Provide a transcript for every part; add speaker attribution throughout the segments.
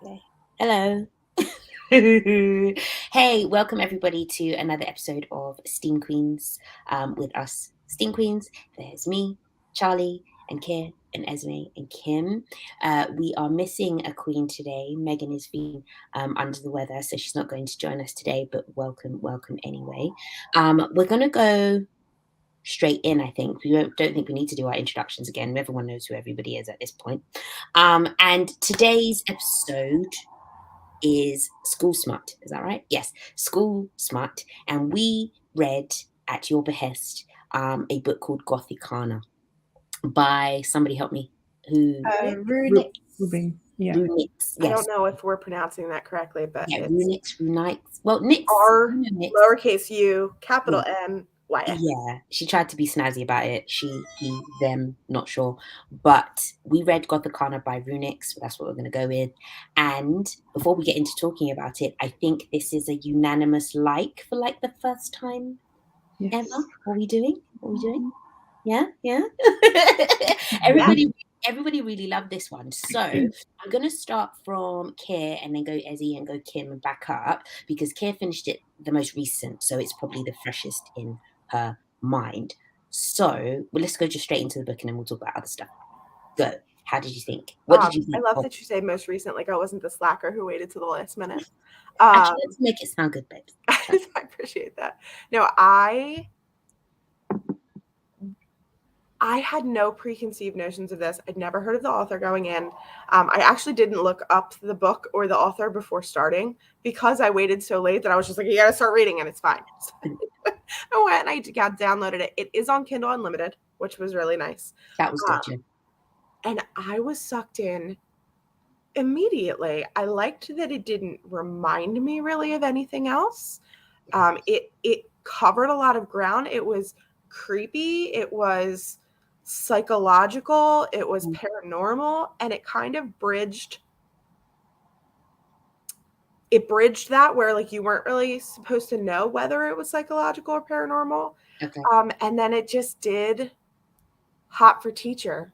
Speaker 1: Okay. Hello. Hey, welcome everybody to another episode of Steam Queens with us Steam Queens. There's me, Charlie, and Kir, and Esme, and Kim. We are missing a queen today. Megan is feeling under the weather, so she's not going to join us today, but welcome anyway. We're going to go straight in, I think. We don't think we need to do our introductions again. Everyone knows who everybody is at this point. And today's episode is School Smut. Is that right? Yes, School Smut. And we read, at your behest, a book called Gothikana by somebody help me. Who?
Speaker 2: Runic.
Speaker 3: Yeah.
Speaker 1: Runix. Yes.
Speaker 2: I don't know if we're pronouncing that correctly, but
Speaker 1: Yeah,
Speaker 2: it's
Speaker 1: Runix. Well, Nix.
Speaker 2: R,
Speaker 1: Nix.
Speaker 2: lowercase u, capital N, Y.
Speaker 1: Yeah, she tried to be snazzy about it. She, he, them, not sure. But we read Gothikana by Runix, so that's what we're going to go with. And before we get into talking about it, I think this is a unanimous like for like the first time ever. What are we doing? Yeah. Everybody really loved this one. So I'm going to start from Kir and then go Ezzy and go Kim and back up because Kir finished it the most recent, so it's probably the freshest in her mind. So let's go just straight into the book and then we'll talk about other stuff. Go. How did you think? What did you think?
Speaker 2: I love that you say most recent, like I wasn't the slacker who waited to the last minute.
Speaker 1: Actually, let's make it sound good, babes.
Speaker 2: I appreciate that. No, I had no preconceived notions of this. I'd never heard of the author going in. I actually didn't look up the book or the author before starting because I waited so late that I was just like, you got to start reading and it's fine. So I went and I downloaded it. It is on Kindle Unlimited, which was really nice.
Speaker 1: That was good,
Speaker 2: and I was sucked in immediately. I liked that it didn't remind me really of anything else. It covered a lot of ground. It was creepy. It was psychological. It was paranormal, and it kind of bridged that where like you weren't really supposed to know whether it was psychological or paranormal.
Speaker 1: Okay.
Speaker 2: And then it just did Hot for Teacher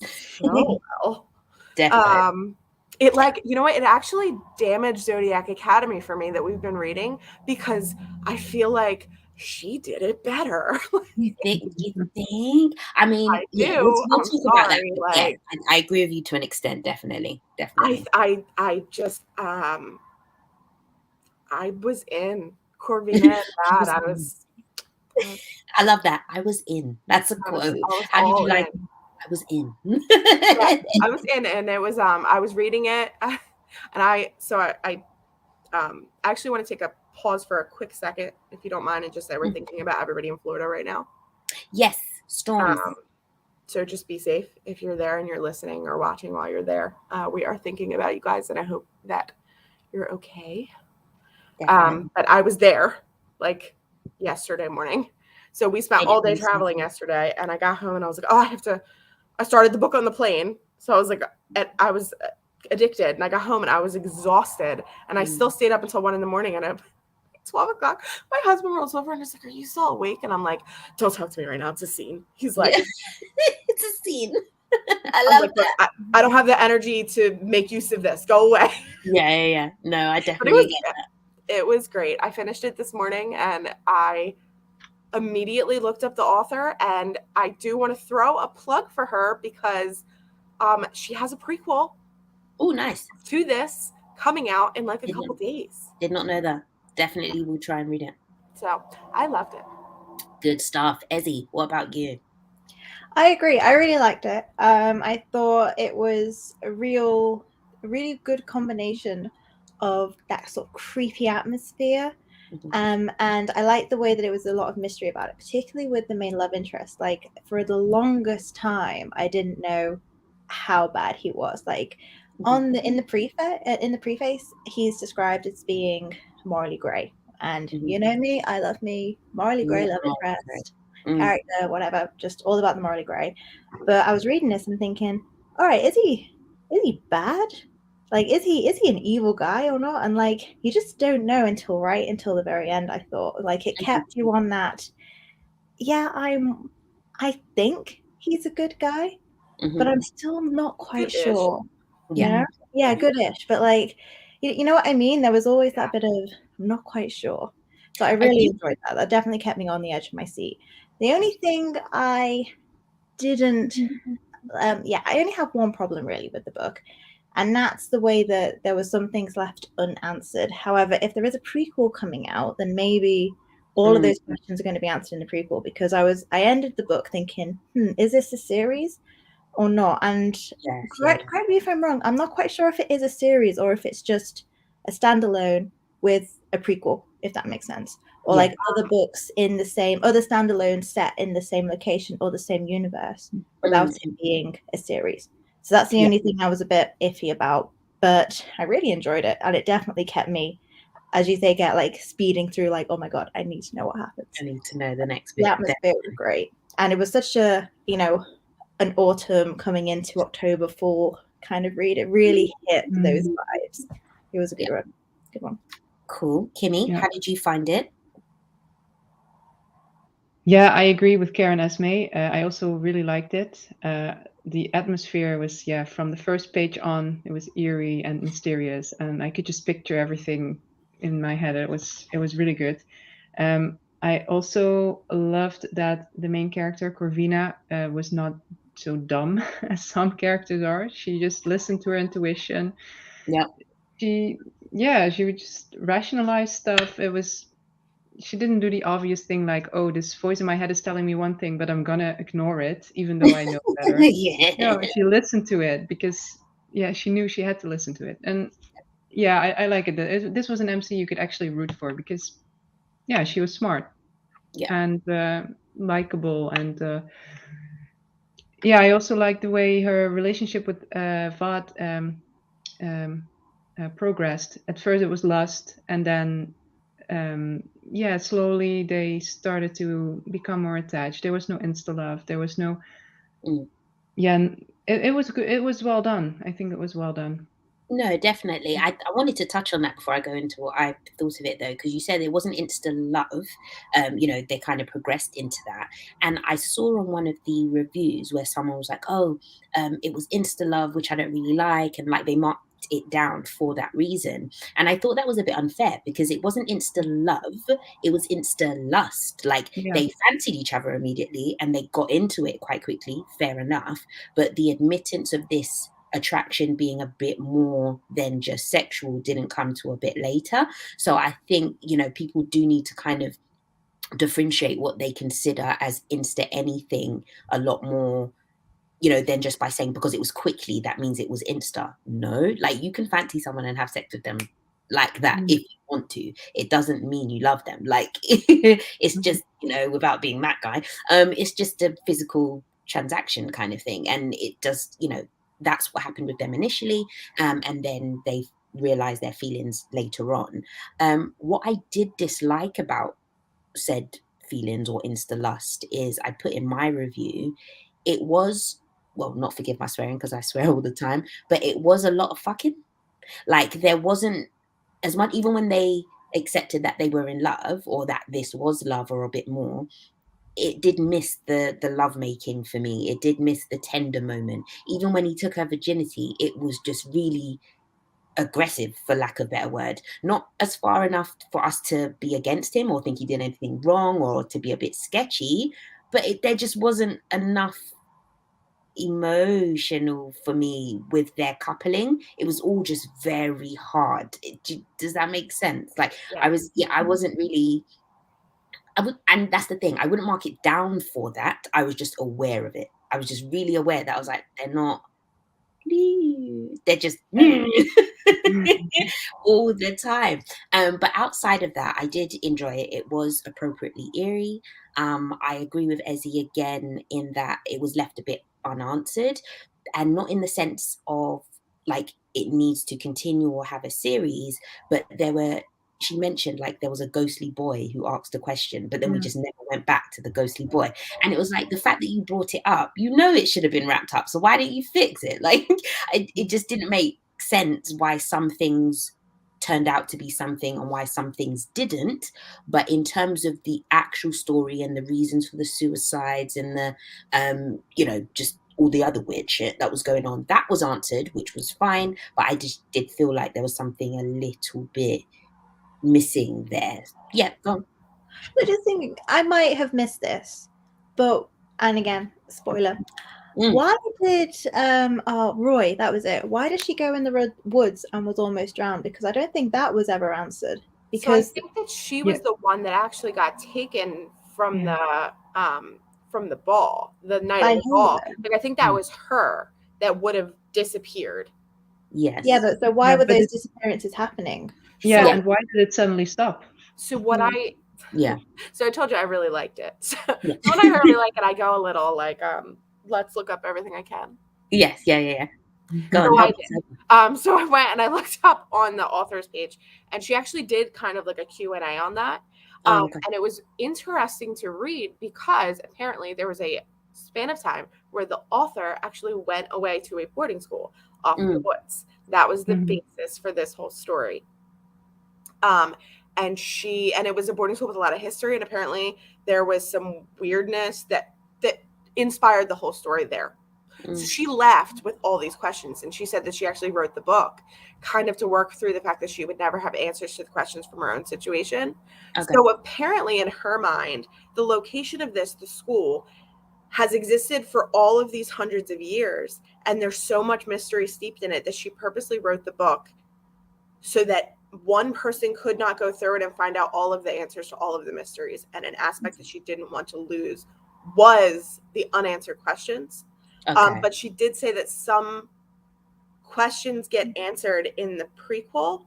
Speaker 2: so well.
Speaker 1: Definitely.
Speaker 2: It like, you know what? It actually damaged Zodiac Academy for me that we've been reading because I feel like she did it better.
Speaker 1: You think? I mean,
Speaker 2: I do.
Speaker 1: Yeah, we'll talk about that.
Speaker 2: Like,
Speaker 1: yeah, I agree with you to an extent. Definitely.
Speaker 2: I just I was in Corvina and that.
Speaker 1: I love that. I was in. That's a quote. How did you like? I was in.
Speaker 2: Yeah, I was in, and it was I was reading it, and I actually want to take a pause for a quick second, if you don't mind, and just say we're thinking about everybody in Florida right now.
Speaker 1: Yes, storms.
Speaker 2: So just be safe if you're there and you're listening or watching while you're there. We are thinking about you guys, and I hope that you're okay. But I was there like yesterday morning. So we spent all day traveling yesterday, and I got home and I was like, oh, I started the book on the plane. So I was like, I was addicted, and I got home and I was exhausted, and I still stayed up until 1 a.m. and at 12 o'clock, my husband rolls over and is like, are you still awake? And I'm like, don't talk to me right now. It's a scene. He's like,
Speaker 1: it's a scene. I love that.
Speaker 2: I don't have the energy to make use of this. Go away.
Speaker 1: Yeah. No, I definitely get that.
Speaker 2: It was great. I finished it this morning, and I immediately looked up the author, and I do want to throw a plug for her because she has a prequel.
Speaker 1: Oh, nice.
Speaker 2: To this coming out in like a couple days.
Speaker 1: Did not know that. Definitely will try and read it.
Speaker 2: So I loved it.
Speaker 1: Good stuff. Ezzy, what about you?
Speaker 3: I agree. I really liked it. I thought it was a really good combination of that sort of creepy atmosphere. And I liked the way that it was a lot of mystery about it, particularly with the main love interest. Like for the longest time, I didn't know how bad he was. Like in the preface, he's described as being morally grey. And you know me, I love me morally grey love interest, character, whatever, just all about the morally grey. But I was reading this and thinking, all right, is he bad? Like, is he an evil guy or not? And like, you just don't know until the very end. I thought, like, it kept you on that. Yeah, I think he's a good guy, but I'm still not quite sure.
Speaker 1: Yeah.
Speaker 3: Yeah, goodish, but like, you know what I mean? There was always that bit of, I'm not quite sure. So I really enjoyed that. That definitely kept me on the edge of my seat. The only thing I didn't, I only have one problem really with the book, and that's the way that there were some things left unanswered. However, if there is a prequel coming out, then maybe all of those questions are going to be answered in the prequel, because I ended the book thinking, is this a series or not? And correct me if I'm wrong, I'm not quite sure if it is a series or if it's just a standalone with a prequel, if that makes sense, or like other books in the same, other standalone set in the same location or the same universe without it being a series. So that's the only thing I was a bit iffy about, but I really enjoyed it, and it definitely kept me, as you say, get like speeding through, like, oh my god, I need to know what happens.
Speaker 1: I need to know the next bit.
Speaker 3: The atmosphere was great, and it was such a, an autumn coming into October fall kind of read. It really hit those vibes. It was a good one. Good one.
Speaker 1: Cool. Kimmy, how did you find it?
Speaker 4: Yeah, I agree with Karen Esme. I also really liked it. The atmosphere was, from the first page on, it was eerie and mysterious, and I could just picture everything in my head. It was really good. I also loved that the main character, Corvina, was not so dumb as some characters are. She just listened to her intuition.
Speaker 1: Yeah.
Speaker 4: She would just rationalize stuff. She didn't do the obvious thing like, oh, this voice in my head is telling me one thing, but I'm gonna ignore it, even though I know better. No, she listened to it because, she knew she had to listen to it. And I like it. This was an MC you could actually root for because, she was smart and likable. And I also like the way her relationship with Vod progressed. At first it was lust, and then slowly they started to become more attached. There was no insta love. There was no it was good. It was well done. I think it was well done.
Speaker 1: No, definitely. I wanted to touch on that before I go into what I thought of it, though, because you said it wasn't insta love. They kind of progressed into that. And I saw on one of the reviews where someone was like, oh, it was insta love, which I don't really like. And like they marked it down for that reason. And I thought that was a bit unfair because it wasn't insta love, it was insta lust. Like they fancied each other immediately and they got into it quite quickly. Fair enough. But the admittance of this attraction being a bit more than just sexual didn't come to a bit later. So I think, people do need to kind of differentiate what they consider as insta anything a lot more, than just by saying because it was quickly, that means it was insta. No, like you can fancy someone and have sex with them like that if you want to. It doesn't mean you love them. Like it's just, without being that guy, it's just a physical transaction kind of thing. And it does, that's what happened with them initially. And then they realized their feelings later on. What I did dislike about said feelings or insta lust is I put in my review, it was, well, not forgive my swearing because I swear all the time, but it was a lot of fucking. Like there wasn't as much, even when they accepted that they were in love or that this was love or a bit more, it did miss the love making for me. It did miss the tender moment. Even when he took her virginity, it was just really aggressive, for lack of a better word. Not as far enough for us to be against him or think he did anything wrong or to be a bit sketchy, but there just wasn't enough emotional for me with their coupling. It was all just very hard. Does that make sense? Like I wasn't really, and that's the thing, I wouldn't mark it down for that. I was just aware of it. I was just really aware that I was like, they're not, they're just all the time. But outside of that, I did enjoy it. It was appropriately eerie. I agree with Ezzy again in that it was left a bit unanswered, and not in the sense of like it needs to continue or have a series, but she mentioned like there was a ghostly boy who asked a question, but then we just never went back to the ghostly boy. And it was like the fact that you brought it up, it should have been wrapped up. So why didn't you fix it? Like it just didn't make sense why some things turned out to be something and why some things didn't. But in terms of the actual story and the reasons for the suicides and the just all the other weird shit that was going on. That was answered, which was fine, but I just did feel like there was something a little bit missing there. Yeah, go on.
Speaker 3: I just think I might have missed this, but and again, spoiler. Why did Roy? That was it. Why did she go in the woods and was almost drowned? Because I don't think that was ever answered. Because
Speaker 2: so I think that she was the one that actually got taken from the ball, the night of the ball. Like I think that was her that would have disappeared.
Speaker 1: Yes.
Speaker 3: Yeah, but so why were those disappearances happening?
Speaker 4: Yeah, and why did it suddenly stop?
Speaker 2: So what so I told you I really liked it. So when I really like it, I go a little like let's look up everything I can.
Speaker 1: Yes, yeah. Go
Speaker 2: so
Speaker 1: on.
Speaker 2: I did. So I went and I looked up on the author's page, and she actually did kind of like a Q&A on that. And it was interesting to read because apparently there was a span of time where the author actually went away to a boarding school off in the woods. That was the basis for this whole story. And it was a boarding school with a lot of history, and apparently there was some weirdness that inspired the whole story there. So she left with all these questions, and she said that she actually wrote the book kind of to work through the fact that she would never have answers to the questions from her own situation. So apparently in her mind, the location of the school has existed for all of these hundreds of years, and there's so much mystery steeped in it that she purposely wrote the book so that one person could not go through it and find out all of the answers to all of the mysteries. And an aspect that she didn't want to lose was the unanswered questions. But she did say that some questions get answered in the prequel.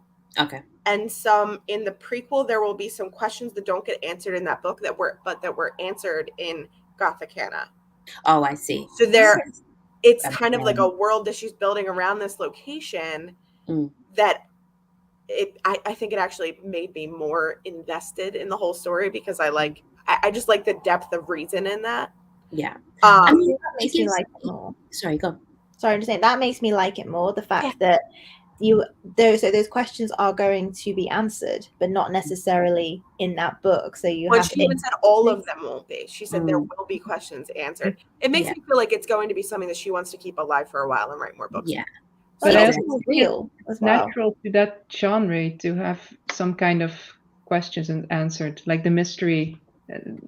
Speaker 2: And some in the prequel, there will be some questions that don't get answered in that book that were answered in Gothikana.
Speaker 1: Oh, I see.
Speaker 2: So it's kind of like a world that she's building around this location that I think it actually made me more invested in the whole story because I just like the depth of reason in that.
Speaker 1: Yeah.
Speaker 3: I mean, that makes me like it more.
Speaker 1: Sorry, go on.
Speaker 3: Sorry, I'm just saying that makes me like it more. The fact that those questions are going to be answered, but not necessarily in that book. So she
Speaker 2: even said all of them won't be. She said there will be questions answered. It makes me feel like it's going to be something that she wants to keep alive for a while and write more books.
Speaker 1: Yeah.
Speaker 3: But it's real as well.
Speaker 4: Natural to that genre to have some kind of questions and answered, like the mystery.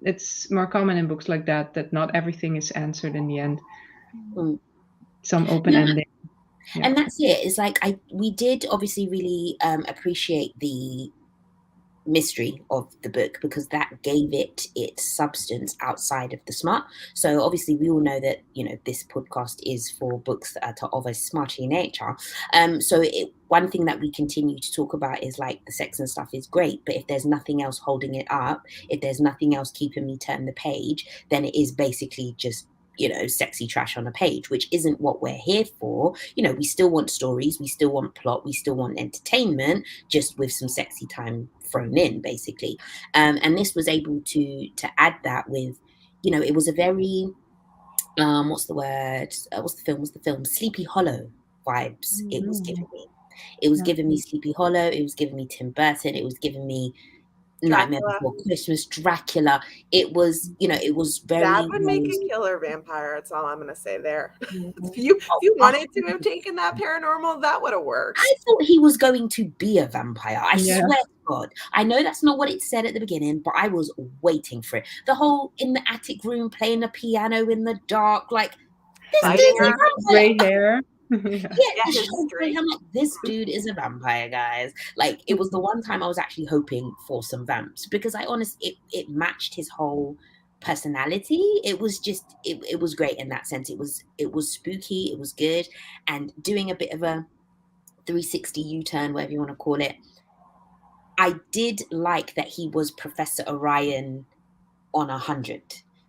Speaker 4: It's more common in books like that not everything is answered in the end. Some open ending.
Speaker 1: Yeah. And that's it. It's like we did obviously really appreciate the mystery of the book because that gave it its substance outside of the smut. So obviously we all know that this podcast is for books that are of a smutty nature. So one thing that we continue to talk about is like the sex and stuff is great, but if there's nothing else holding it up, if there's nothing else keeping me turn the page, then it is basically just sexy trash on a page, which isn't what we're here for. We still want stories, we still want plot, we still want entertainment, just with some sexy time thrown in, basically. And this was able to add that with, it was a very, what's the word? What's the film? Sleepy Hollow vibes. It was giving me. It was giving me Sleepy Hollow. It was giving me Tim Burton. It was giving me Nightmare Before Christmas, Dracula. It was, it was very.
Speaker 2: That would make a killer vampire. That's all I'm going to say there. If you wanted to have taken that paranormal, that would have worked.
Speaker 1: I thought he was going to be a vampire. I swear to God. I know that's not what it said at the beginning, but I was waiting for it. The whole in the attic room playing the piano in the dark, like this dude's a vampire.
Speaker 4: Gray hair.
Speaker 1: I'm like, this dude is a vampire, guys. Like, it was the one time I was actually hoping for some vamps because I honestly, it matched his whole personality. It was just, it was great in that sense. It was spooky. It was good. And doing a bit of a 360 U-turn, whatever you want to call it. I did like that he was Professor Orion on 100.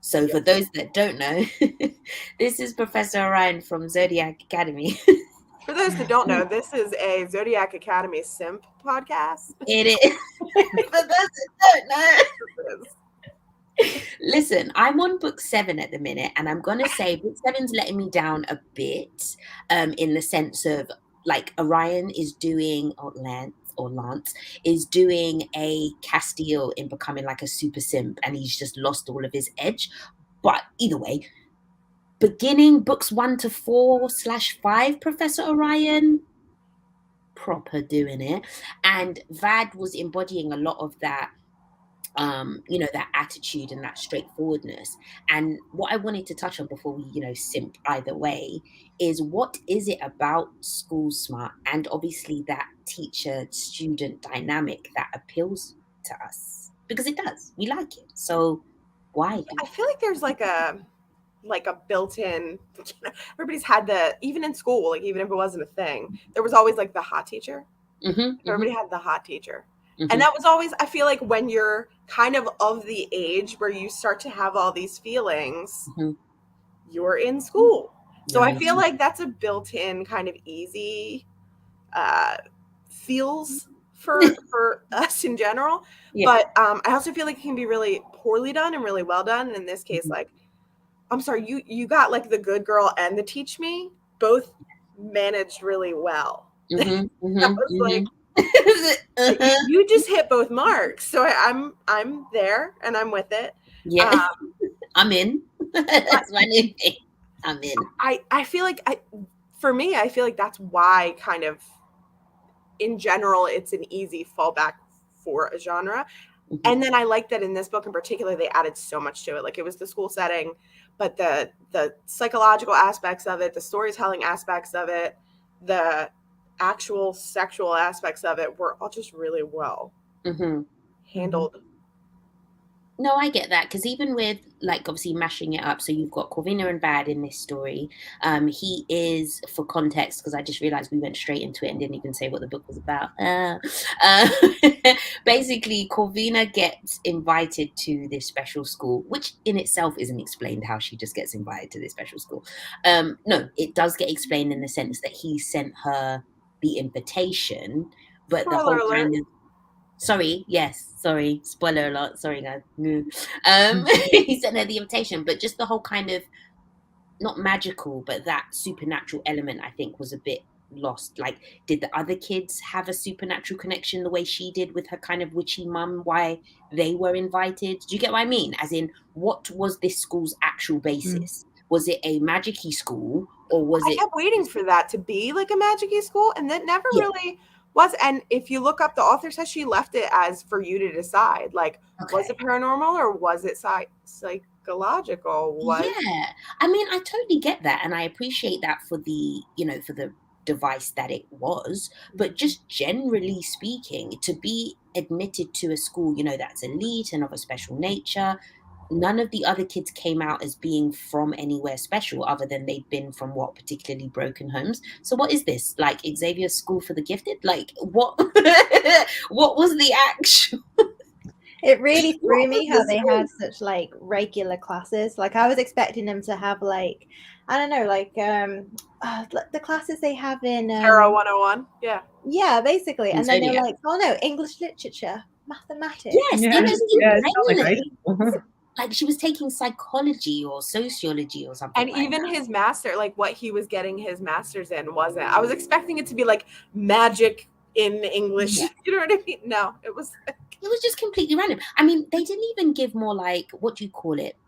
Speaker 1: So for those that don't know, this is Professor Orion from Zodiac Academy.
Speaker 2: For those that don't know, this is a Zodiac Academy simp podcast.
Speaker 1: It is. For those that don't know. Listen, I'm on book 7 at the minute, and I'm going to say book 7's letting me down a bit in the sense of, like, Orion is doing, Lance is doing a Castile in becoming like a super simp, and he's just lost all of his edge. But either way, beginning books 1 to 4/5, Professor Orion, proper doing it. And Vad was embodying a lot of that, that attitude and that straightforwardness. And what I wanted to touch on before we, simp either way, is what is it about School Smut and obviously that teacher-student dynamic that appeals to us? Because it does. We like it. So why?
Speaker 2: I feel like there's like a built-in, everybody's had even in school, like even if it wasn't a thing, there was always like the hot teacher. Everybody had the hot teacher. And that was always, I feel like when you're kind of the age where you start to have all these feelings, you're in school. So I feel like that's a built-in kind of easy feels for us in general. But I also feel like it can be really poorly done and really well done. In this case, like, I'm sorry, you got like the good girl and the teach me both managed really well. I was like, you just hit both marks. So I'm there and I'm with it.
Speaker 1: Yeah. I'm in. That's my new thing. I'm in.
Speaker 2: I feel like for me, I feel like that's why kind of in general it's an easy fallback for a genre. And then I like that in this book in particular, they added so much to it. Like it was the school setting, but the psychological aspects of it, the storytelling aspects of it, the actual sexual aspects of it were all just really well handled.
Speaker 1: No, I get that, because even with like obviously mashing it up, so you've got Corvina and Vad in this story. He is, for context, because I just realized we went straight into it and didn't even say what the book was about. Basically, Corvina gets invited to this special school, which in itself isn't explained how she just gets invited to this special school. No, it does get explained in the sense that he sent her the invitation, but the whole kind of sorry, spoiler alert, sorry guys. He sent her the invitation, but just the whole kind of not magical, but that supernatural element I think was a bit lost. Like, did the other kids have a supernatural connection the way she did with her kind of witchy mum, why they were invited? Do you get what I mean? As in, what was this school's actual basis? Was it a magic-y school, or was it...
Speaker 2: I kept waiting for that to be like a magic-y school, and that never really was. And if you look up, the author says she left it as for you to decide, like, was it paranormal or was it psychological?
Speaker 1: Yeah, I mean, I totally get that, and I appreciate that for the, for the device that it was, but just generally speaking, to be admitted to a school, that's elite and of a special nature, none of the other kids came out as being from anywhere special other than they'd been from what particularly broken homes. So what is this, like Xavier's School for the Gifted? Like what what was the actual...
Speaker 3: It really threw me how they had such like regular classes. Like I was expecting them to have like, I don't know, like the classes they have in
Speaker 2: Tarot 101.
Speaker 3: Yeah, basically. And then they're like, oh no, English literature, mathematics.
Speaker 1: Like she was taking psychology or sociology or something.
Speaker 2: And like even his master, like what he was getting his master's in wasn't. I was expecting it to be like magic in English. Yeah. You know what I mean? No, it was
Speaker 1: just completely random. I mean, they didn't even give more like, what do you call it?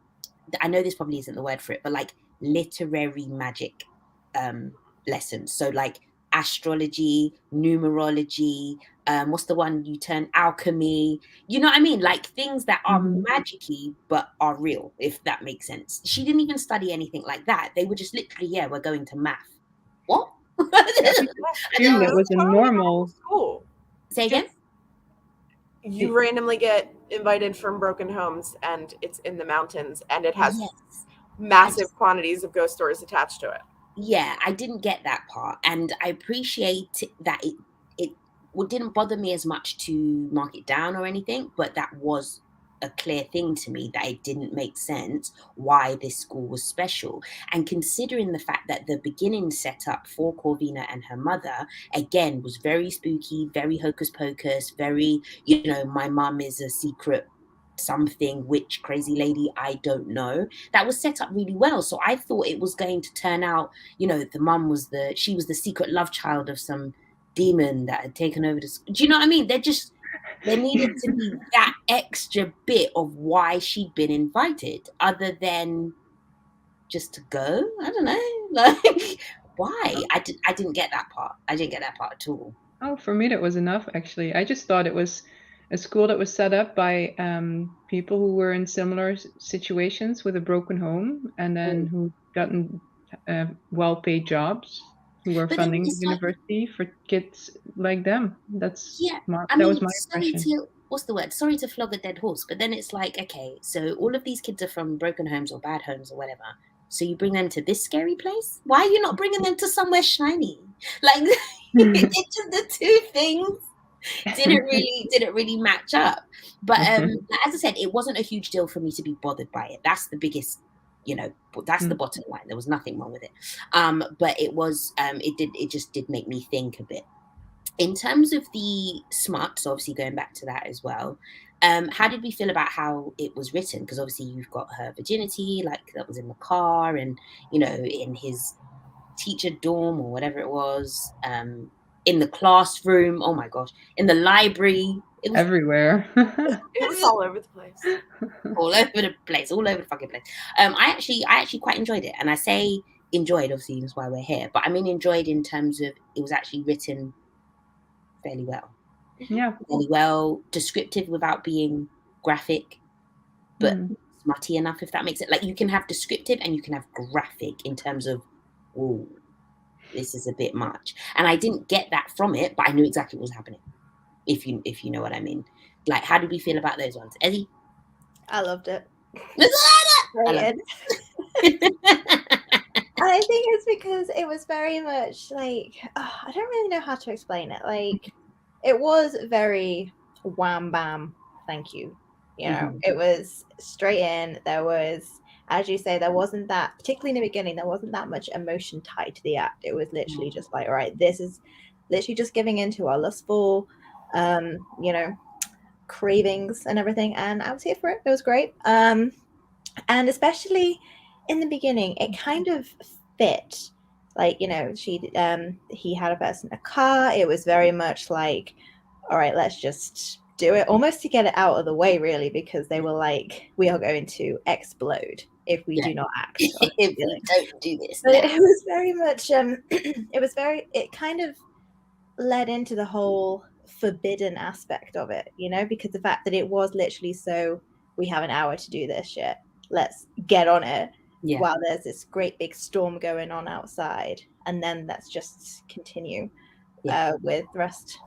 Speaker 1: I know this probably isn't the word for it, but like literary magic lessons. So like astrology, numerology, what's the one you turn, alchemy, you know what I mean? Like things that are magic-y but are real, if that makes sense. She didn't even study anything like that. They were just literally, we're going to math. What?
Speaker 4: It was a normal
Speaker 2: school.
Speaker 1: Say again?
Speaker 2: You randomly get invited from broken homes and it's in the mountains and it has massive quantities of ghost stories attached to it.
Speaker 1: Yeah, I didn't get that part, and I appreciate that it didn't bother me as much to mark it down or anything, but that was a clear thing to me that it didn't make sense why this school was special. And considering the fact that the beginning setup for Corvina and her mother, again, was very spooky, very hocus pocus, very, my mum is a secret something, witch, crazy lady, I don't know. That was set up really well. So I thought it was going to turn out, the mum was she was the secret love child of some demon that had taken over the school. Do you know what I mean? There needed to be that extra bit of why she'd been invited, other than just to go. I don't know, like why? I didn't get that part. I didn't get that part at all.
Speaker 4: Oh, for me that was enough actually. I just thought it was a school that was set up by people who were in similar situations with a broken home, and then who gotten well-paid jobs, who were
Speaker 1: But then
Speaker 4: funding the
Speaker 1: it's like,
Speaker 4: university for kids like them.
Speaker 1: yeah,
Speaker 4: That was my
Speaker 1: sorry
Speaker 4: impression.
Speaker 1: to sorry to flog a dead horse, but then it's like, okay, so all of these kids are from broken homes or bad homes or whatever. So you bring them to this scary place? Why are you not bringing them to somewhere shiny? Like, it's just the two things didn't really match up. But as I said, it wasn't a huge deal for me to be bothered by it. That's the biggest, that's the bottom line. There was nothing wrong with it. But it was, it just did make me think a bit. In terms of the smut, so obviously going back to that as well, how did we feel about how it was written? Because obviously you've got her virginity, like that was in the car, and in his teacher dorm or whatever it was, in the classroom. Oh my gosh, in the library. It was
Speaker 4: everywhere.
Speaker 2: It was all over the place.
Speaker 1: all over the fucking place. I actually quite enjoyed it, and I say enjoyed, obviously that's why we're here. But I mean enjoyed in terms of it was actually written fairly well.
Speaker 4: Yeah.
Speaker 1: Fairly well, descriptive without being graphic, but smutty enough, if that makes it. Like you can have descriptive and you can have graphic in terms of, oh, this is a bit much. And I didn't get that from it, but I knew exactly what was happening. If you know what I mean. Like, how did we feel about those ones? Eddie?
Speaker 3: I loved it.
Speaker 1: I
Speaker 3: I think it's because it was very much like, I don't really know how to explain it. Like, it was very wham bam, thank you. It was straight in. There was, as you say, there wasn't that, particularly in the beginning, there wasn't that much emotion tied to the act. It was literally just like, all right, this is literally just giving into our lustful, cravings and everything. And I was here for it. It was great. And especially in the beginning, it kind of fit. Like, he had a person in a car. It was very much like, all right, let's just do it, almost to get it out of the way, really, because they were like, we are going to explode if we do not act.
Speaker 1: If we don't do this.
Speaker 3: But it was very much, it kind of led into the whole forbidden aspect of it, because the fact that it was literally so, we have an hour to do this shit. Let's get on it while there's this great big storm going on outside, and then let's just continue with the rest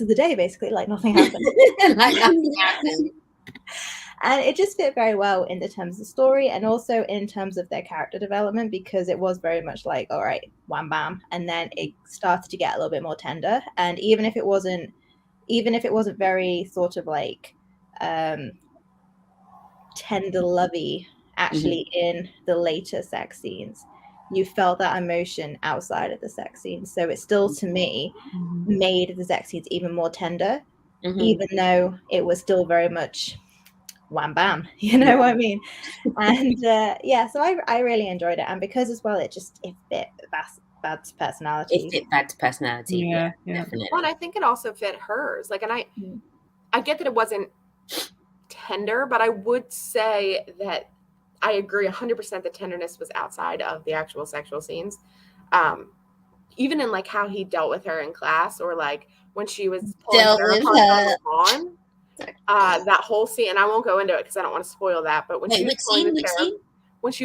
Speaker 3: of the day, basically, like nothing happened. And it just fit very well in the terms of the story and also in terms of their character development, because it was very much like, all right, wham bam, and then it started to get a little bit more tender. And even if it wasn't very sort of like tender lovey, actually, in the later sex scenes, you felt that emotion outside of the sex scenes. So it still, to me, made the sex scenes even more tender, even though it was still very much wham bam, what I mean? And so I really enjoyed it, and because as well it fit Bad's personality.
Speaker 1: It fit Bad's personality, yeah, definitely.
Speaker 2: Well, and I think it also fit hers. Like, and I get that it wasn't tender, but I would say that I agree 100% the tenderness was outside of the actual sexual scenes. Even in like how he dealt with her in class, or like when she was pulling her apart on the lawn. That whole scene, and I won't go into it because I don't want to spoil that, but when she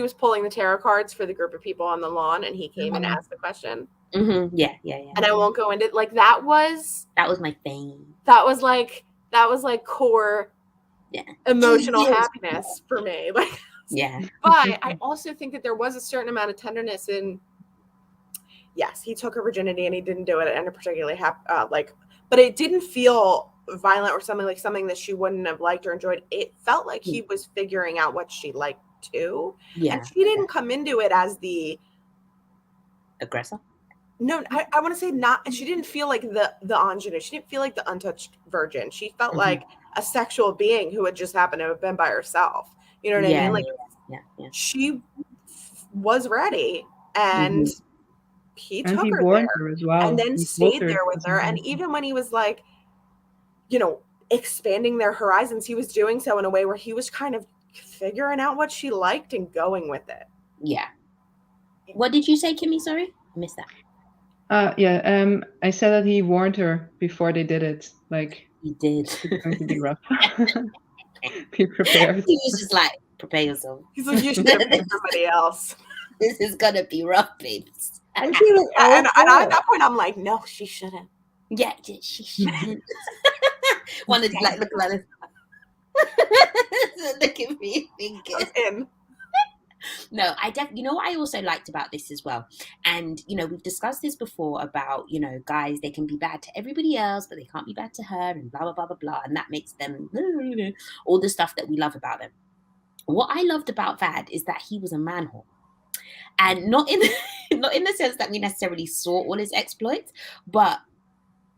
Speaker 2: was pulling the tarot cards for the group of people on the lawn, and he came and asked the question.
Speaker 1: Yeah.
Speaker 2: And I won't go into it. Like, that was
Speaker 1: my thing.
Speaker 2: That was like core emotional happiness for me. Like, but I also think that there was a certain amount of tenderness in, yes, he took her virginity and he didn't do it in a particularly but it didn't feel violent or something that she wouldn't have liked or enjoyed. It felt like he was figuring out what she liked too. And she didn't come into it as the
Speaker 1: aggressor.
Speaker 2: No, I want to say not. And she didn't feel like the ingenue. She didn't feel like the untouched virgin. She felt like a sexual being who had just happened to have been by herself. You know what I mean? Like, she was ready, and he took her there
Speaker 4: as well,
Speaker 2: and then stayed there with her. And even when he was like, expanding their horizons, he was doing so in a way where he was kind of figuring out what she liked and going with it.
Speaker 1: Yeah. What did you say, Kimmy? Sorry, I missed that.
Speaker 4: I said that he warned her before they did it. Like,
Speaker 1: He did.
Speaker 4: it's going to be rough. Be prepared.
Speaker 1: He was just like, prepare yourself.
Speaker 2: He's like, you should have picked somebody else.
Speaker 1: This is gonna be rough, babes.
Speaker 3: And she was
Speaker 2: And at that point, I'm like, no, she shouldn't.
Speaker 1: Yeah, she shouldn't. Wanted to like look like this. Look at me thinking. No, you know what I also liked about this as well, and we've discussed this before about guys, they can be bad to everybody else but they can't be bad to her, and blah blah blah blah blah, and that makes them all the stuff that we love about them. What I loved about Vad is that he was a man whore, and not in the sense that we necessarily saw all his exploits, but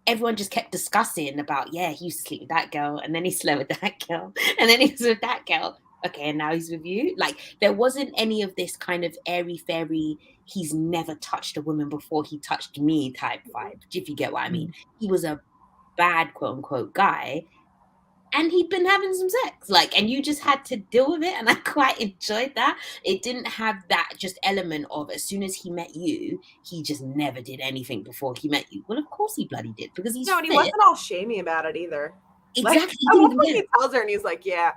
Speaker 1: everyone just kept discussing about, he used to sleep with that girl, and then he slept with that girl, and then he was with that girl. Okay, and now he's with you. Like, there wasn't any of this kind of airy-fairy, he's never touched a woman before he touched me type vibe, if you get what I mean. He was a bad, quote-unquote, guy, and he'd been having some sex. Like, and you just had to deal with it, and I quite enjoyed that. It didn't have that just element of, as soon as he met you, he just never did anything before he met you. Well, of course he bloody did, because he's
Speaker 2: and he wasn't all shamey about it either.
Speaker 1: Exactly.
Speaker 2: Like, at one point he tells her, and he's like, yeah,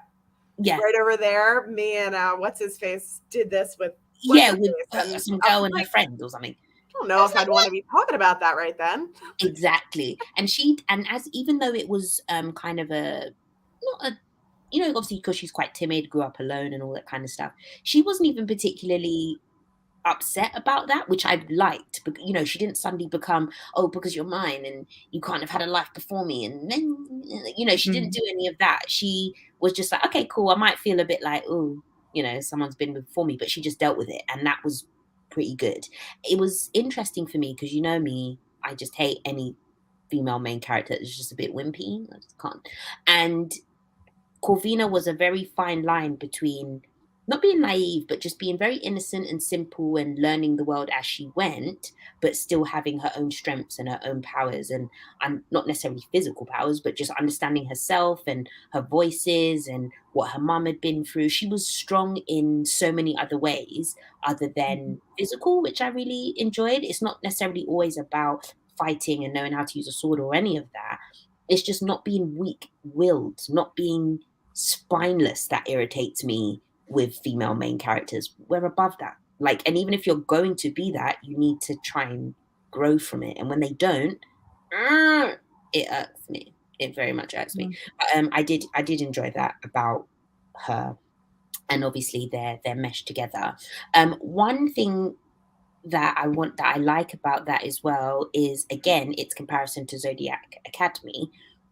Speaker 2: right over there, me and what's his face did this with
Speaker 1: some girl and her friend or something.
Speaker 2: I don't know if I'd want to be talking about that right then.
Speaker 1: Exactly. And even though it was kind of obviously because she's quite timid, grew up alone and all that kind of stuff, she wasn't even particularly upset about that, which I liked. But she didn't suddenly become, oh, because you're mine and you can't have had a life before me, and then she didn't do any of that. She was just like, okay, cool, I might feel a bit like, oh, someone's been before me, but she just dealt with it, and that was pretty good. It was interesting for me because me, I just hate any female main character that's just a bit wimpy. I just can't. And Corvina was a very fine line between not being naive, but just being very innocent and simple and learning the world as she went, but still having her own strengths and her own powers, and not necessarily physical powers, but just understanding herself and her voices and what her mum had been through. She was strong in so many other ways other than physical, which I really enjoyed. It's not necessarily always about fighting and knowing how to use a sword or any of that. It's just not being weak-willed, not being spineless that irritates me with female main characters. We're above that. Like, and even if you're going to be that, you need to try and grow from it. And when they don't, it irks me. It very much irks me. But I did enjoy that about her, and obviously they're meshed together. One thing that I like about that as well is, again, its comparison to Zodiac Academy.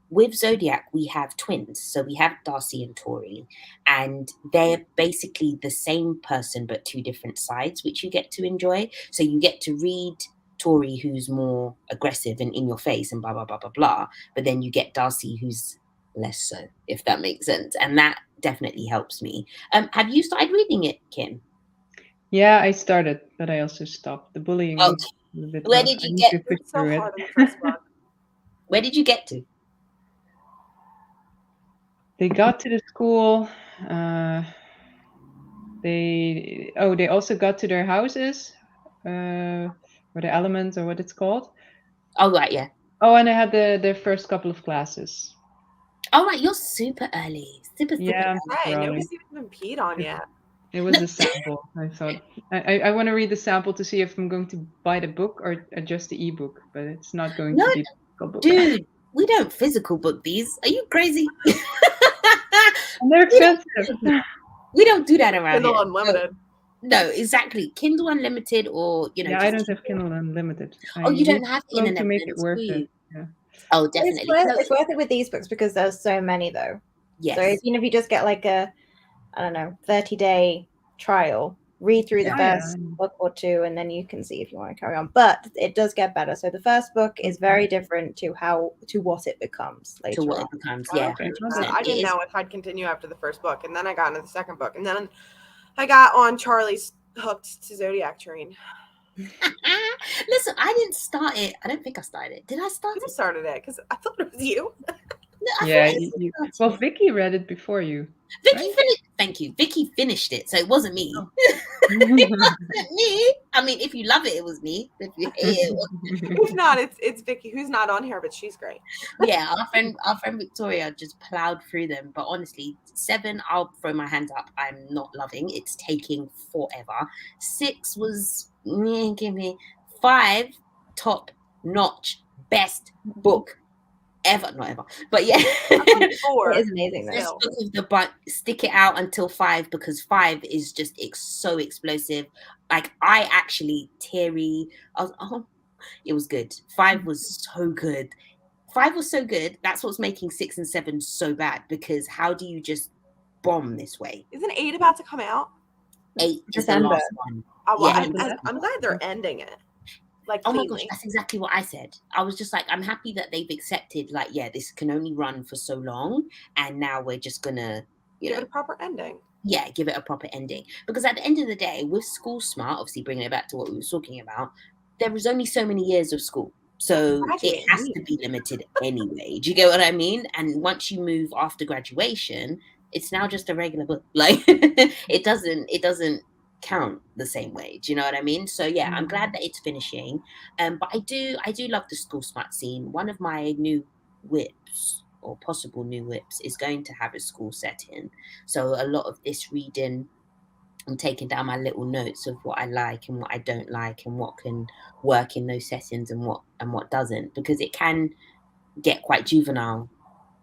Speaker 1: With Zodiac, we have twins. So we have Darcy and Tori, and they're basically the same person, but two different sides, which you get to enjoy. So you get to read Tori, who's more aggressive and in your face and blah, blah, blah, blah, blah. But then you get Darcy, who's less so, if that makes sense. And that definitely helps me. Have you started reading it, Kim?
Speaker 4: Yeah, I started, but I also stopped. The bullying.
Speaker 1: Okay. Where did you get
Speaker 2: to?
Speaker 1: Where did you get to?
Speaker 4: They got to the school. They also got to their houses, or the elements, or what it's called.
Speaker 1: Oh, right, yeah.
Speaker 4: Oh, and I had their first couple of classes.
Speaker 1: Oh, right, you're super early. Super
Speaker 4: early.
Speaker 2: Hey, nobody's even peed on yet.
Speaker 4: It was a sample. I thought I want to read the sample to see if I'm going to buy the book or just the ebook, but it's not going to be the physical book.
Speaker 1: Dude, we don't physical book these. Are you crazy?
Speaker 4: And they're expensive.
Speaker 1: We don't do that around
Speaker 2: Kindle
Speaker 1: here.
Speaker 2: Unlimited.
Speaker 1: No, exactly. Kindle Unlimited, or
Speaker 4: Yeah, I don't have Kindle Unlimited.
Speaker 1: You don't have internet
Speaker 4: to make it worth it. Yeah.
Speaker 1: Oh, definitely.
Speaker 3: It's worth it with these books because there's so many, though.
Speaker 1: Yes.
Speaker 3: So even if you just get like a, 30-day trial, read through the first book or two, and then you can see if you want to carry on. But it does get better. So the first book is very different to what it becomes later.
Speaker 1: To what it becomes, yeah.
Speaker 2: Okay. I didn't know if I'd continue after the first book, and then I got into the second book, and then I got on Charlie's hooked to Zodiac train.
Speaker 1: Listen, I didn't start it. I don't think I started it. Did I start it?
Speaker 2: I started it because I thought it was you.
Speaker 1: No,
Speaker 4: Well, Vicky read it before you.
Speaker 1: Vicky finished. Thank you. Vicky finished it, so it wasn't me. It wasn't me. I mean, if you love it, it was me. If you hate it,
Speaker 2: if not, it's Vicky, who's not on here, but she's great.
Speaker 1: Yeah, our friend Victoria just plowed through them. But honestly, 7, I'll throw my hands up. I'm not loving. It's taking forever. 6 was give me 5, top notch, best book ever, not ever, but yeah.
Speaker 2: 4
Speaker 3: It is amazing though.
Speaker 1: Best book of the bunch. Stick it out until 5 because 5 is just so explosive. Like I actually teary. I was, oh, it was good. 5 was so good. 5 was so good. That's what's making 6 and 7 so bad, because how do you just bomb this way?
Speaker 2: Isn't 8 about to come out?
Speaker 1: 8 is the last one.
Speaker 2: I'm glad they're ending it. Like,
Speaker 1: oh my gosh, that's exactly what I said. I was just like, I'm happy that they've accepted, like, yeah, this can only run for so long, and now we're just gonna
Speaker 2: give it a proper ending.
Speaker 1: Yeah, give it a proper ending. Because at the end of the day, with School Smut, obviously bringing it back to what we were talking about, there was only so many years of school. So it has to be limited anyway. Do you get what I mean? And once you move after graduation, it's now just a regular book. Like it doesn't count the same way. Do you know what I mean? So yeah, I'm glad that it's finishing. But I do love the School Smut scene. One of my new whips, or possible new whips, is going to have a school setting. So a lot of this reading, I'm taking down my little notes of what I like and what I don't like, and what can work in those settings and what doesn't, because it can get quite juvenile.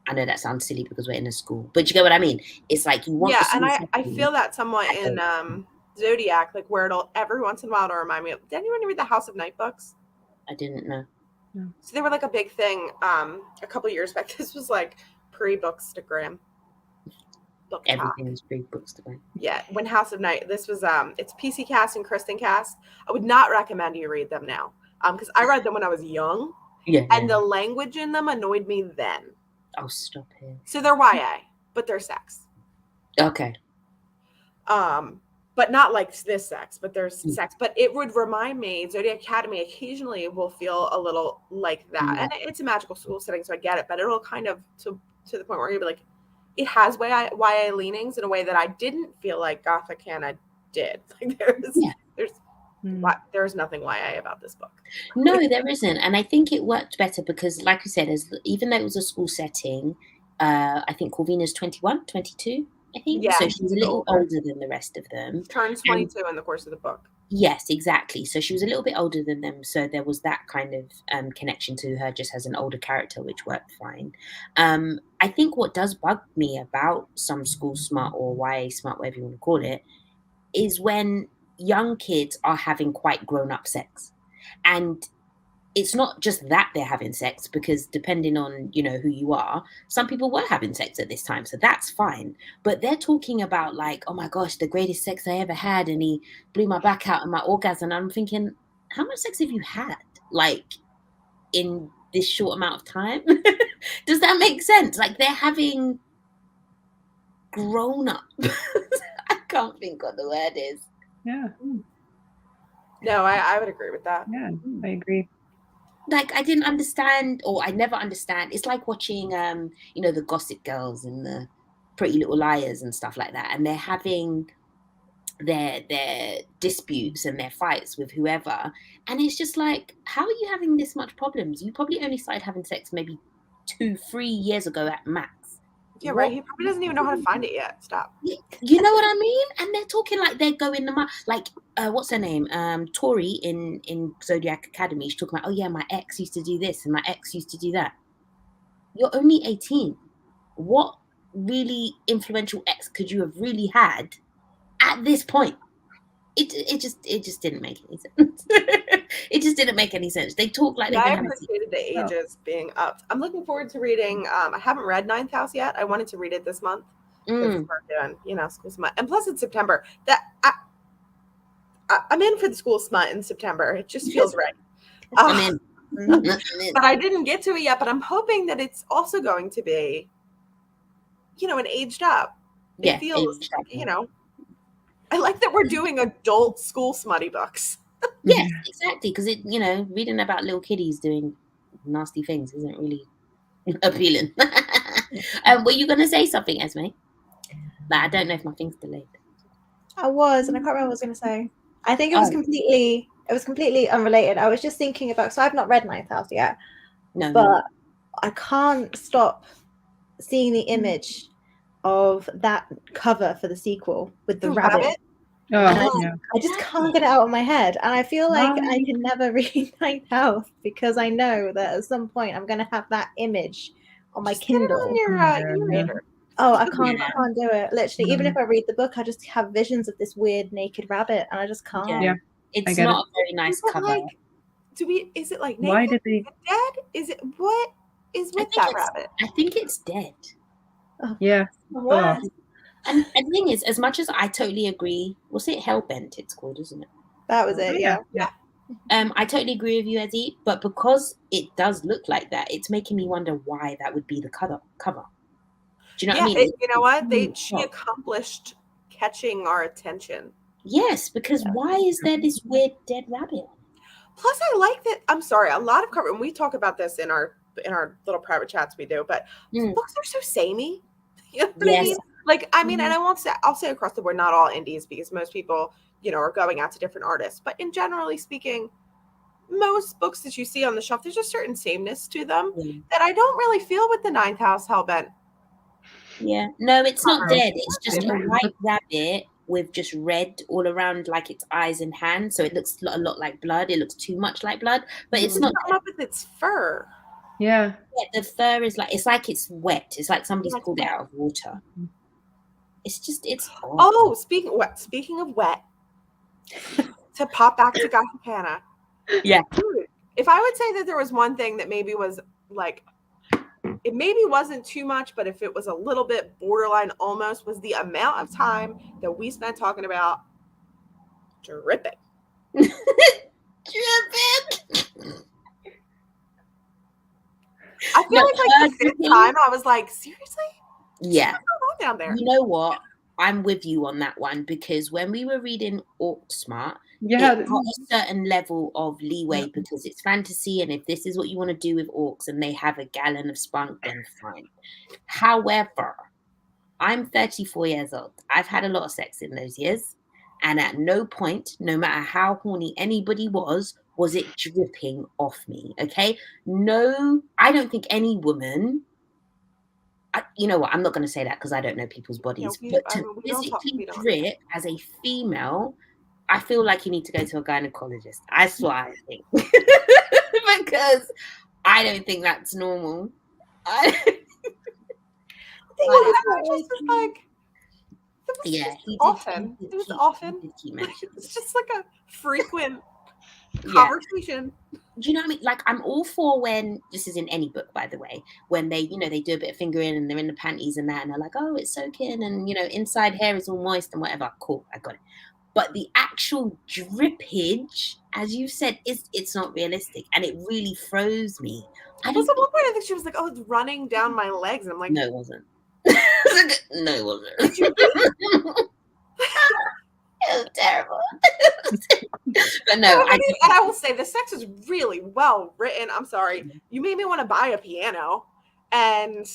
Speaker 1: I know that sounds silly because we're in a school, but you get what I mean? It's like you want
Speaker 2: and I feel that somewhat in Zodiac, like where it'll every once in a while it'll remind me of, did anyone read the House of Night books?
Speaker 1: I didn't know.
Speaker 2: So they were like a big thing a couple years back. This was like pre-Bookstagram.
Speaker 1: Everything is pre-Bookstagram.
Speaker 2: Yeah, when House of Night, this was it's PC Cast and Kristen Cast. I would not recommend you read them now, because I read them when I was young, and the language in them annoyed me then.
Speaker 1: Oh, stop it.
Speaker 2: So they're YA, but they're sex.
Speaker 1: Okay.
Speaker 2: But not like this sex, but there's sex. But it would remind me, Zodiac Academy occasionally will feel a little like that. And it's a magical school setting, so I get it. But it'll kind of, to the point where you'll be like, it has YA leanings in a way that I didn't feel like Gothikana did. Like there's nothing YA about this book.
Speaker 1: No, there isn't. And I think it worked better because, like I said, even though it was a school setting, I think Corvina's 21, 22. I think.
Speaker 2: Yeah,
Speaker 1: so she's a little older than the rest of them.
Speaker 2: Turns 22 in the course of the book.
Speaker 1: Yes, exactly. So she was a little bit older than them. So there was that kind of connection to her just as an older character, which worked fine. I think what does bug me about some School Smut or YA Smut, whatever you want to call it, is when young kids are having quite grown-up sex. And it's not just that they're having sex, because depending on, who you are, some people were having sex at this time, so that's fine. But they're talking about like, oh my gosh, the greatest sex I ever had, and he blew my back out and my orgasm. And I'm thinking, how much sex have you had, like, in this short amount of time? Does that make sense? Like, they're having grown up. I can't think what the word is.
Speaker 4: Yeah.
Speaker 2: No, I would agree with that.
Speaker 4: Yeah, I agree.
Speaker 1: Like, I didn't understand, or I never understand. It's like watching, the Gossip Girls and the Pretty Little Liars and stuff like that. And they're having their disputes and their fights with whoever. And it's just like, how are you having this much problems? You probably only started having sex maybe 2-3 years ago at max.
Speaker 2: Yeah, right. He probably doesn't even know how to find it yet. Stop.
Speaker 1: You know what I mean? And they're talking like they're going like what's her name? Tori in Zodiac Academy. She's talking about, oh yeah, my ex used to do this and my ex used to do that. You're only 18. What really influential ex could you have really had at this point? It just didn't make any sense. It just didn't make any sense. They talk like
Speaker 2: I appreciated the ages being up. I'm looking forward to reading. I haven't read Ninth House yet. I wanted to read it this month. We're doing, School Smut, and plus it's September. That I'm in for the School Smut in September. It just feels right.
Speaker 1: I'm in.
Speaker 2: But I didn't get to it yet. But I'm hoping that it's also going to be, an aged up. It feels, I like that we're doing adult school smutty books.
Speaker 1: Yes, exactly. Because reading about little kiddies doing nasty things isn't really appealing. Were you going to say something, Esme? But I don't know if my thing's delayed.
Speaker 3: I was, and I can't remember what I was going to say. I think it was completely unrelated. I was just thinking about, so I've not read Ninth House yet, but I can't stop seeing the image of that cover for the sequel with the rabbit. I just can't get it out of my head, and I feel like I can never read Ninth House because I know that at some point I'm going to have that image on my Kindle.
Speaker 2: Get it on your e-reader.
Speaker 3: Oh, I can't do it. Literally, even if I read the book, I just have visions of this weird naked rabbit, and I just can't.
Speaker 1: Yeah, it's not a very nice cover.
Speaker 2: Like, is it like naked?
Speaker 4: Why did they?
Speaker 2: Is it dead? Is it what is with that rabbit?
Speaker 1: I think it's dead.
Speaker 3: Oh,
Speaker 4: yeah.
Speaker 3: what?
Speaker 1: And the thing is, as much as I totally agree, was it Hellbent? It's called, isn't it?
Speaker 3: That was it. Yeah.
Speaker 1: I totally agree with you, Ezzy. But because it does look like that, it's making me wonder why that would be the cover. Do you know what I mean?
Speaker 2: You know what? She accomplished catching our attention.
Speaker 1: Yes, because why is there this weird dead rabbit?
Speaker 2: Plus, I like that. I'm sorry, a lot of cover, and we talk about this in our little private chats we do, but books are so samey. You know what I mean? Like, I mean, and I'll say across the board, not all indies, because most people, are going out to different artists. But in generally speaking, most books that you see on the shelf, there's a certain sameness to them that I don't really feel with the Ninth House Hellbent.
Speaker 1: Yeah, no, it's not dead. It's just a white rabbit with just red all around, like its eyes and hands. So it looks a lot like blood. It looks too much like blood, but it's not.
Speaker 2: Up with its fur.
Speaker 1: Yeah, the fur is like it's wet. It's like somebody's pulled it out of water. It's.
Speaker 2: Oh, speaking of wet, to pop back to Gothikana.
Speaker 1: Yeah.
Speaker 2: If I would say that there was one thing that maybe was like, it maybe wasn't too much, but if it was a little bit borderline almost, was the amount of time that we spent talking about dripping.
Speaker 1: Dripping.
Speaker 2: I feel like the fifth time I was like, seriously?
Speaker 1: Yeah.
Speaker 2: What's going on down there?
Speaker 1: You know what? I'm with you on that one, because when we were reading School Smut, it got a certain level of leeway because it's fantasy, and if this is what you want to do with orcs and they have a gallon of spunk, then fine. However, I'm 34 years old. I've had a lot of sex in those years, and at no point, no matter how horny anybody was it dripping off me, okay? No, I don't think any woman... you know what? I'm not going to say that because I don't know people's bodies. But to physically drip as a female, I feel like you need to go to a gynecologist. That's what I think. Because I don't think that's normal. It
Speaker 2: was often. It's just like a frequent conversation.
Speaker 1: Do you know what I mean? Like, I'm all for when, this is in any book, by the way, when they, they do a bit of fingering and they're in the panties and that, and they're like, oh, it's soaking, and, inside hair is all moist and whatever. Cool, I got it. But the actual drippage, as you said, it's not realistic, and it really froze me.
Speaker 2: At one point, I think she was like, oh, it's running down my legs. And I'm like,
Speaker 1: no, it wasn't. No, it wasn't. Did you It was terrible. But no,
Speaker 2: and I will say the sex is really well written. I'm sorry. You made me want to buy a piano, and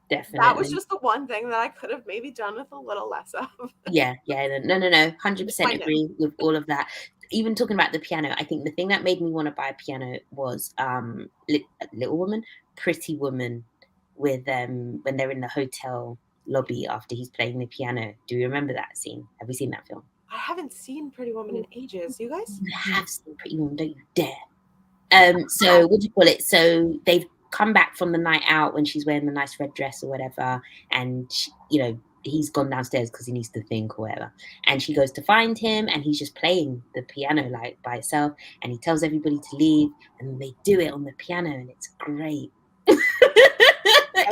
Speaker 1: definitely
Speaker 2: that was just the one thing that I could have maybe done with a little less of.
Speaker 1: No, 100% agree with all of that. Even talking about the piano, I think the thing that made me want to buy a piano was Little Woman, Pretty Woman, with when they're in the hotel lobby after he's playing the piano. Do you remember that scene? Have you seen that film?
Speaker 2: I haven't seen Pretty Woman in ages. You guys?
Speaker 1: You have seen Pretty Woman, don't you dare. So what do you call it? So they've come back from the night out when she's wearing the nice red dress or whatever, and she, he's gone downstairs because he needs to think or whatever, and she goes to find him, and he's just playing the piano like by itself, and he tells everybody to leave, and they do it on the piano, and it's great.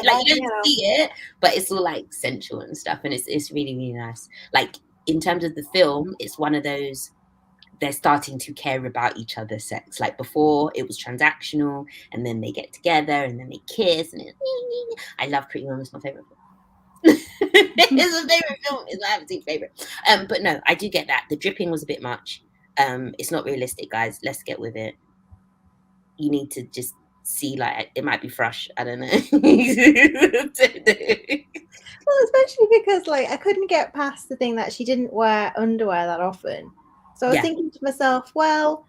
Speaker 1: Like, you don't see it, but it's all like sensual and stuff, and it's really, really nice. Like, in terms of the film, it's one of those, they're starting to care about each other's sex. Like, before it was transactional, and then they get together and then they kiss, and I love Pretty Woman. It's my favorite film. It's my favorite film. It's my absolute favorite. But no, I do get that. The dripping was a bit much. It's not realistic, guys. Let's get with it. You need to just see, like, it might be fresh. I don't know.
Speaker 3: Well, especially because like I couldn't get past the thing that she didn't wear underwear that often. So I was thinking to myself, well,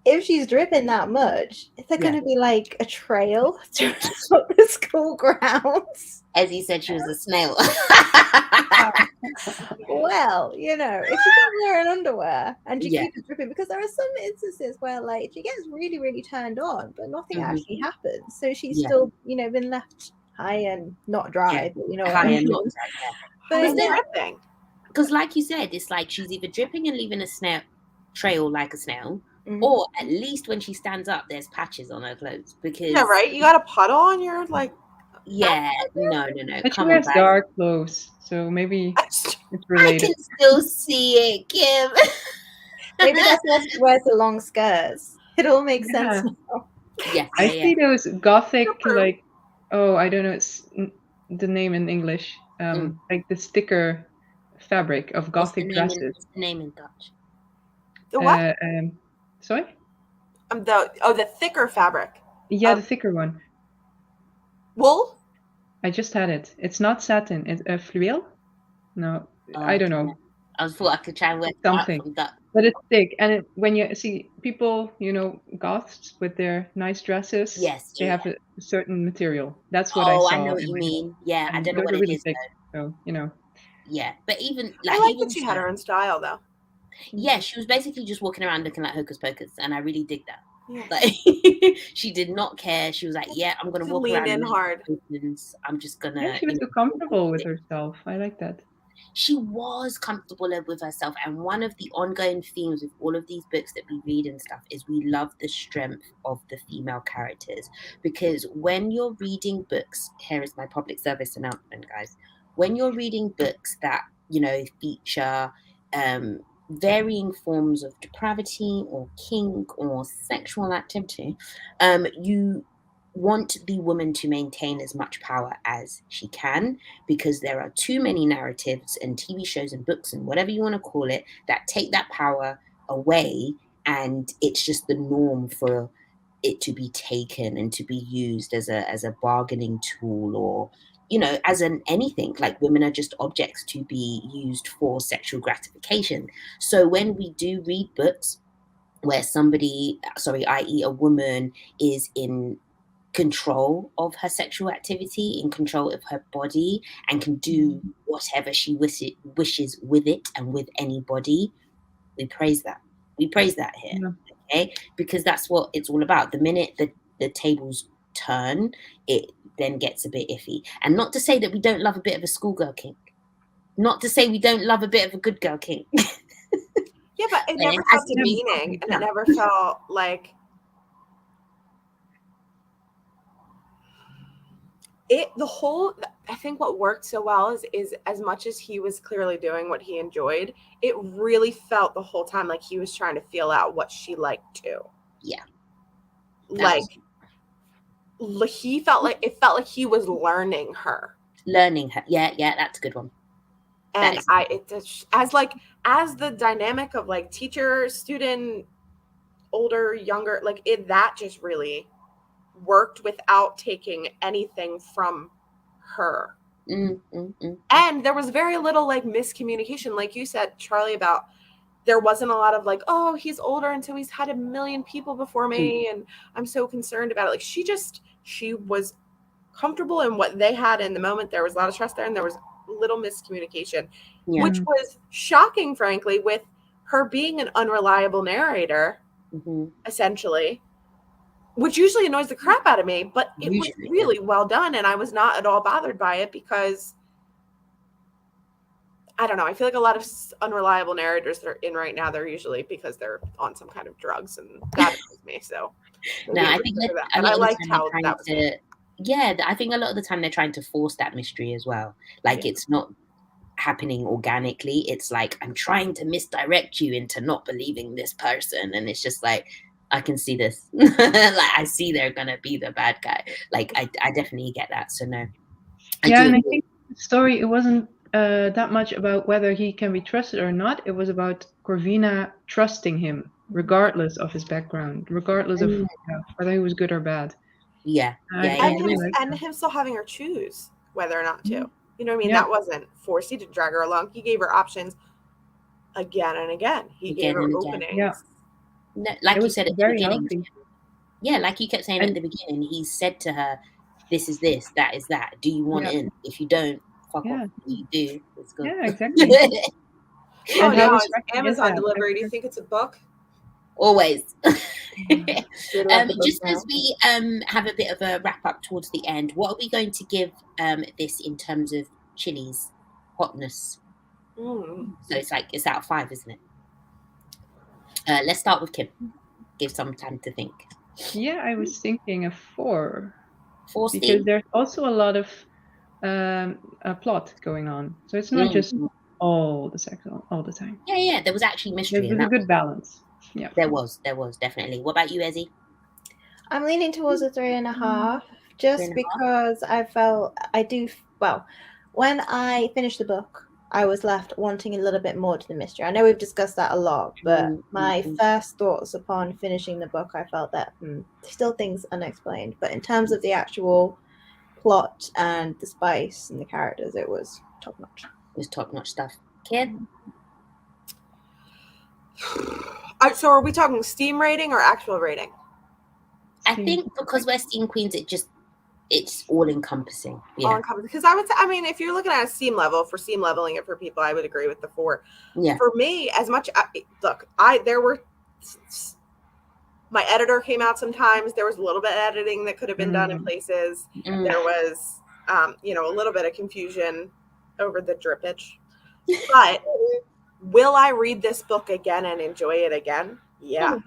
Speaker 3: if she's dripping that much, is there going to be like a trail to the school grounds?
Speaker 1: As you said, she was a snail.
Speaker 3: Well, you know, if she doesn't wear an underwear and she keeps dripping, because there are some instances where like she gets really, really turned on, but nothing actually happens. So she's still, you know, been left high and not dry, but you know,
Speaker 1: high and not dry.
Speaker 2: But dripping.
Speaker 1: Because, like you said, it's like she's either dripping and leaving a snail trail like a snail, or at least when she stands up, there's patches on her clothes. Because
Speaker 2: right. You got a puddle on your like.
Speaker 1: No.
Speaker 4: But she wears dark clothes, so maybe it's related.
Speaker 1: I can still see it, Kim.
Speaker 3: Maybe that's why she wears the long skirts. It all makes sense now.
Speaker 4: I see those gothic, like, I don't know, it's the name in English, like the sticker fabric of gothic dresses.
Speaker 1: What's the name in Dutch?
Speaker 2: The what?
Speaker 4: Sorry?
Speaker 2: The thicker fabric.
Speaker 4: Yeah, the thicker one.
Speaker 2: Wool?
Speaker 4: I just had it. It's not satin. It's a fluel? No, I don't know.
Speaker 1: I thought I could try and work
Speaker 4: something. But it's thick. And when you see people, you know, goths with their nice dresses, they have a certain material. That's what I saw.
Speaker 1: I know what you mean. Yeah, I don't know what it is.
Speaker 4: Thick, so, you know.
Speaker 1: Yeah, but even
Speaker 2: I like that she had her own style, though.
Speaker 1: Yeah, she was basically just walking around looking like Hocus Pocus, and I really dig that.
Speaker 2: Yeah.
Speaker 1: Like, she did not care. She was like, "Yeah, I'm gonna walk around
Speaker 2: in hard.
Speaker 1: I'm just gonna."
Speaker 4: Yeah, she was so comfortable with herself. I like that.
Speaker 1: She was comfortable with herself, and one of the ongoing themes with all of these books that we read and stuff is we love the strength of the female characters, because when you're reading books, here is my public service announcement, guys. When you're reading books that, you know, feature varying forms of depravity or kink or sexual activity, you want the woman to maintain as much power as she can, because there are too many narratives and TV shows and books and whatever you want to call it that take that power away, and it's just the norm for it to be taken and to be used as a bargaining tool, or, you know, as an anything. Like, women are just objects to be used for sexual gratification. So when we do read books where i.e. a woman is in control of her sexual activity, in control of her body, and can do whatever she wishes with it and with anybody, we praise that. We praise that here, okay? Because that's what it's all about. The minute the tables turn, it then gets a bit iffy. And not to say that we don't love a bit of a schoolgirl kink. Not to say we don't love a bit of a good girl kink.
Speaker 2: Yeah, but it never felt demeaning, and it never felt like I think what worked so well is as much as he was clearly doing what he enjoyed, it really felt the whole time like he was trying to feel out what she liked too.
Speaker 1: Yeah.
Speaker 2: Like it felt like he was learning her.
Speaker 1: Yeah, that's a good one.
Speaker 2: And as the dynamic of like teacher, student, older, younger, like that just really worked without taking anything from her. And there was very little like miscommunication, like you said, Charlie, about there wasn't a lot of like, oh, he's older and so he's had a million people before me and I'm so concerned about it. Like she was comfortable in what they had in the moment. There was a lot of trust there, and there was little miscommunication, which was shocking, frankly, with her being an unreliable narrator, essentially, which usually annoys the crap out of me, but it was really well done, and I was not at all bothered by it, because I don't know, I feel like a lot of unreliable narrators that are in right now, they're usually because they're on some kind of drugs, and God knows me, so
Speaker 1: no, I think that
Speaker 2: I liked how that was
Speaker 1: I think a lot of the time they're trying to force that mystery as well. Like, it's not happening organically. It's like, I'm trying to misdirect you into not believing this person, and it's just like, I can see this. Like, I see they're gonna be the bad guy. Like, I definitely get that. So no.
Speaker 4: And I think the story, it wasn't that much about whether he can be trusted or not. It was about Corvina trusting him regardless of his background, regardless of whether he was good or bad.
Speaker 1: Yeah.
Speaker 2: And him still having her choose whether or not to. You know what I mean?
Speaker 4: Yeah.
Speaker 2: That wasn't forced. He didn't drag her along. He gave her options again and again. He gave her openings.
Speaker 4: Yeah.
Speaker 1: No, like you said at the beginning.
Speaker 4: Healthy.
Speaker 1: Yeah, like you kept saying at the beginning, he said to her, "This is this, that is that. Do you want in? If you don't, fuck off. If you do, let's go."
Speaker 4: Yeah, exactly.
Speaker 2: And now it's Amazon delivery. Do you think it's a book?
Speaker 1: Always. Just as we have a bit of a wrap up towards the end, what are we going to give this in terms of chilies, hotness? So it's out of 5, isn't it? Let's start with Kim. Give some time to think.
Speaker 4: Yeah, I was thinking a 4.
Speaker 1: 4
Speaker 4: because there's also a lot of a plot going on, so it's not just all the sex all the time.
Speaker 1: Yeah, there was actually mystery.
Speaker 4: There's a good balance. Yeah,
Speaker 1: there was definitely. What about you, Ezzy?
Speaker 3: I'm leaning towards a 3.5, just because I felt when I finished the book, I was left wanting a little bit more to the mystery. I know we've discussed that a lot, but my first thoughts upon finishing the book, I felt that still things unexplained. But in terms of the actual plot and the spice and the characters, it was top notch.
Speaker 1: It was top notch stuff. Kid?
Speaker 2: So are we talking Steam rating or actual rating?
Speaker 1: I think because we're Steam Queens, it's all encompassing. Yeah.
Speaker 2: All encompassing. Because I mean, if you're looking at a Steam level, for Steam leveling it for people, I would agree with the 4.
Speaker 1: Yeah.
Speaker 2: For me, as much my editor came out sometimes. There was a little bit of editing that could have been done in places. There was, a little bit of confusion over the drippage. But will I read this book again and enjoy it again? Yeah.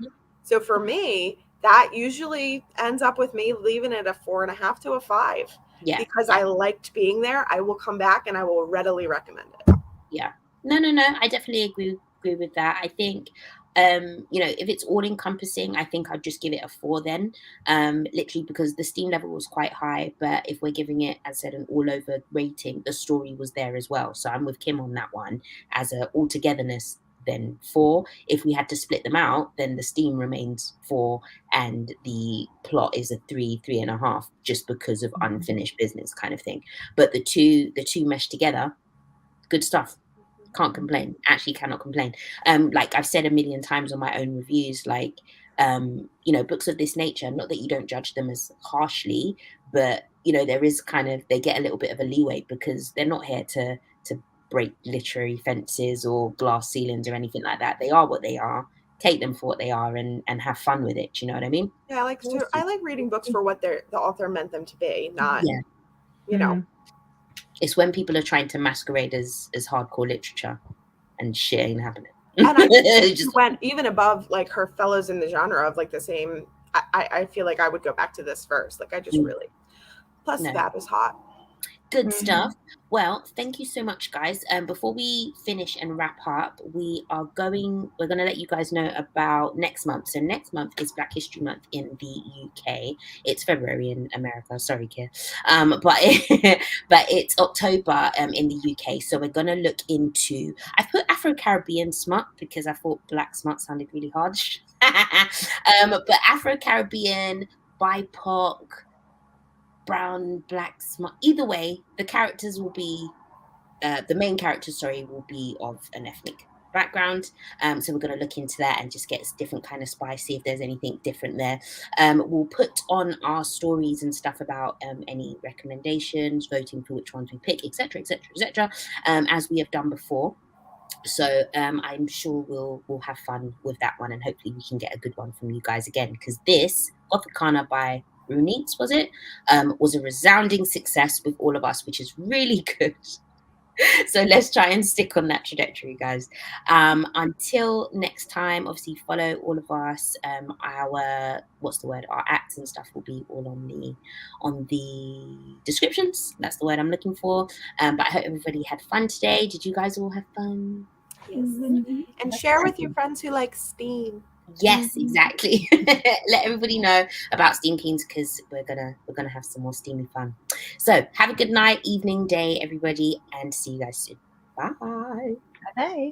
Speaker 2: So for me, that usually ends up with me leaving it a 4.5 to a 5.
Speaker 1: Yeah.
Speaker 2: Because I liked being there. I will come back and I will readily recommend it.
Speaker 1: Yeah. No. I definitely agree with that. I think, if it's all encompassing, I think I'd just give it a 4 then. Literally because the Steam level was quite high, but if we're giving it, as I said, an all over rating, the story was there as well. So I'm with Kim on that one. As a altogether-ness, then 4. If we had to split them out, then the Steam remains 4 and the plot is a 3.5, just because of unfinished business kind of thing. But the two mesh together, good stuff. Can't complain. Actually cannot complain. Like I've said a million times on my own reviews, like books of this nature, not that you don't judge them as harshly, but there is they get a little bit of a leeway because they're not here to break literary fences or glass ceilings or anything like that. They are what they are. Take them for what they are and have fun with it. Do you know what I mean?
Speaker 2: Yeah, I like reading books for what the author meant them to be, not
Speaker 1: It's when people are trying to masquerade as hardcore literature and shit ain't happening.
Speaker 2: And I just went even above like her fellows in the genre of like the same. I feel like I would go back to this first. Like I just really. Plus, Fab is hot.
Speaker 1: Good stuff. Well, thank you so much, guys. Before we finish and wrap up, we're going to let you guys know about next month. So next month is Black History Month in the UK. It's February in America. Sorry, Kia. But it's October in the UK. So we're going to look into. I put Afro-Caribbean smut because I thought Black smut sounded really harsh. But Afro-Caribbean, BIPOC, brown, black, smut. Either way, the characters will be the main characters, will be of an ethnic background. So we're going to look into that and just get a different kind of spice, see if there's anything different there. We'll put on our stories and stuff about any recommendations, voting for which ones we pick, etc., as we have done before. So I'm sure we'll have fun with that one, and hopefully we can get a good one from you guys again, because this Gothikana by Runites, was a resounding success with all of us, which is really good. So let's try and stick on that trajectory, guys. Until next time, obviously follow all of us. Our acts and stuff will be all on the descriptions. That's the word I'm looking for. But I hope everybody had fun today. Did you guys all have fun?
Speaker 2: Yes. And share with your friends who like Steam.
Speaker 1: Yes, exactly. Let everybody know about Steam Queens, because we're gonna have some more steamy fun. So have a good night, evening, day, everybody, and see you guys soon. Bye.
Speaker 3: Bye.